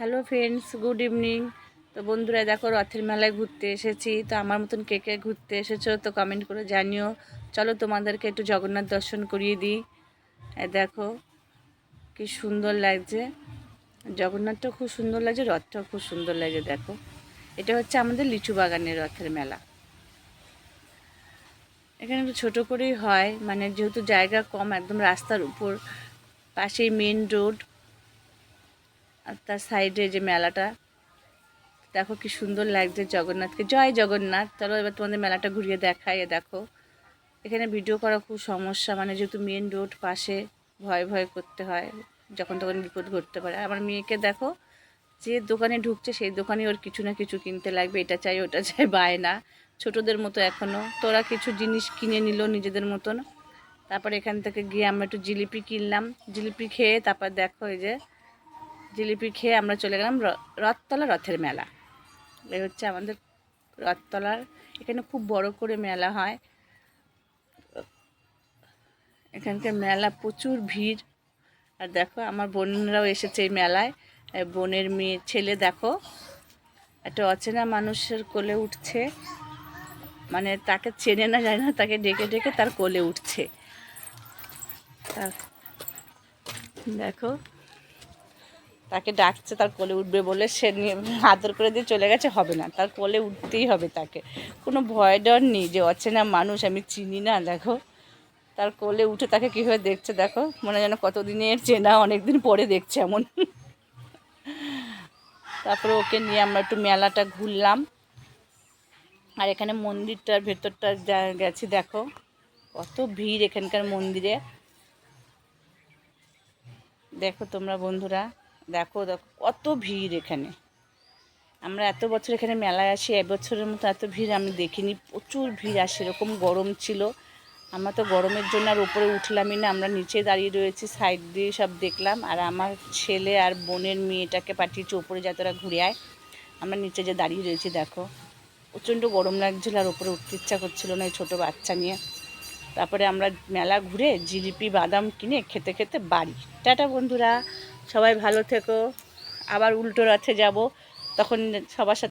Hello friends, good evening. তো বন্ধুরা দেখো, রথের মেলায় ঘুরতে এসেছি। তো আমার মতন কে কে ঘুরতে এসেছো তো কমেন্ট করে জানিও। চলো তোমাদেরকে একটু জগন্নাথ দর্শন করিয়ে দিই। দেখো কি সুন্দর লাগছে, জগন্নাথটাও খুব সুন্দর লাগছে, রথটাও খুব সুন্দর লাগছে। দেখো, এটা হচ্ছে আমাদের লিচু বাগানের রথের মেলা। এখানে একটু ছোটো করেই হয়, মানে যেহেতু জায়গা কম, একদম রাস্তার উপর, পাশেই মেন রোড, আর তার সাইডে যে মেলাটা। দেখো কি সুন্দর লাগছে জগন্নাথকে। জয় জগন্নাথ। চলো এবার তোমাদের মেলাটা ঘুরিয়ে দেখাই। দেখো, এখানে ভিডিও করা খুব সমস্যা, মানে যেহেতু মেন রোড পাশে, ভয় ভয় করতে হয়, যখন তখন বিপদ ঘটতে পারে। আমার মেয়েকে দেখো, যে দোকানে ঢুকছে সেই দোকানে ওর কিছু না কিছু কিনতে লাগবে, এটা চাই ওটা চাই, বায়না। ছোটোদের মতো এখনও তোরা কিছু জিনিস কিনে নিল নিজেদের মতন। তারপর এখান থেকে গিয়ে আমরা একটু জিলিপি কিনলাম। জিলিপি খেয়ে তারপর দেখো, এই যে জিলিপি খেয়ে আমরা চলে গেলাম রথতলা রথের মেলা। এই হচ্ছে আমাদের রথতলার, এখানে খুব বড় করে মেলা হয়। এখানকার মেলা প্রচুর ভিড়। আর দেখো আমার বোনরাও এসেছে এই মেলায়। বোনের মেয়ে ছেলে দেখো, একটা অচেনা মানুষের কোলে উঠছে, মানে তাকে চেনে না যায় না, তাকে ডেকে ডেকে তার কোলে উঠছে। তার দেখো, তাকে ডাকছে তার কোলে উঠবে বলে, সে নিয়ে আদর করে দিয়ে চলে গেছে। হবে না, তার কোলে উঠতেই হবে তাকে। কোনো ভয় ডর নেই যে অচেনা মানুষ, আমি চিনি না। দেখো, তার কোলে উঠে তাকে কীভাবে দেখছে, দেখো, মনে যেন কতদিনের চেনা, অনেক দিন পরে দেখছে এমন। তারপরে ওকে নিয়ে আমরা একটু মেলাটা ঘুরলাম। আর এখানে মন্দিরটার ভেতরটা গেছি। দেখো কত ভিড় এখানকার মন্দিরে। দেখো তোমরা বন্ধুরা, দেখো দেখো কত ভিড় এখানে। আমরা এত বছর এখানে মেলায় আসি, এবছরের মতো এত ভিড় আমি দেখিনি। প্রচুর ভিড় আসে, এরকম গরম ছিল। আমরা তো গরমের জন্য আর উপরে উঠলামই না, আমরা নিচে দাঁড়িয়ে রয়েছি, সাইড দিয়ে সব দেখলাম। আর আমার ছেলে আর বোনের মেয়েটাকে পাঠিয়েছি উপরে, যাতে ওরা ঘুরে আয়। আমরা নিচে যে দাঁড়িয়ে রয়েছি, দেখো প্রচণ্ড গরম লাগছিল, আর উপরে উঠতে ইচ্ছা করছিল না এই ছোটো বাচ্চা নিয়ে। তারপরে আমরা মেলা ঘুরে জিলিপি বাদাম কিনে খেতে খেতে বাড়ি। টাটা বন্ধুরা, সবাই ভালো থেকো। আবার উল্টো রথে যাব, তখন সবার সাথে